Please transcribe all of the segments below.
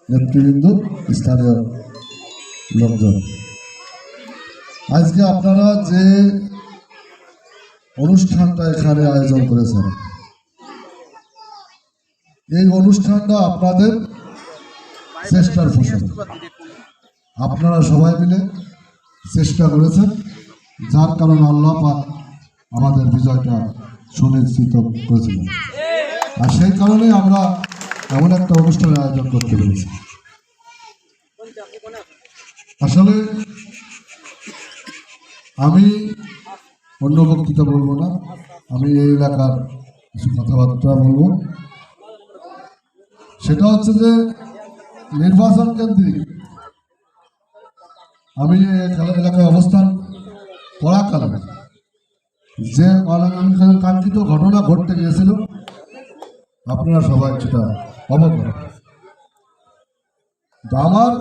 নেতৃবৃন্দ, স্থানীয় লোকজন, আজকে আপনারা যে অনুষ্ঠানটা এখানে আয়োজন করেছেন, এই অনুষ্ঠানটা আপনাদের চেষ্টার ফসল। আপনারা সবাই মিলে চেষ্টা করেছেন, যার কারণে আল্লাহ পাক আমাদের বিজয়টা সুনিশ্চিত করেছিলেন। আর সেই কারণে আমরা এমন একটা অনুষ্ঠানের আয়োজন করতে পেরেছি। আসলে আমি অন্য বক্তৃতা বলবো না, আমি এই এলাকার কিছু কথাবার্তা বলবো। সেটা হচ্ছে যে নির্বাচন কেন্দ্রিক আমি এলাকায় অবস্থান করাকালে যে কাঙ্ক্ষিত ঘটনা ঘটতে গিয়েছিল, আপনারা সবাই সেটা অবগত। আমার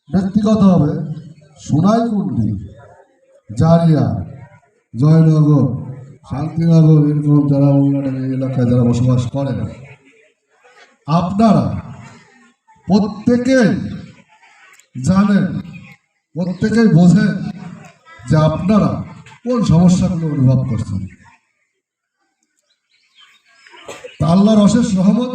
ব্যক্তিগতভাবে সোনাইকুণ্ডি, জারিয়া, জয়নগর, শান্তিনগর, এরকম যারা এই এলাকায় যারা বসবাস করেন, আপনারা প্রত্যেকেই জানেন, প্রত্যেকেই বোঝেন যে আপনারা কোন সমস্যাগুলো অনুভব করছেন। আল্লাহর অশেষ রহমত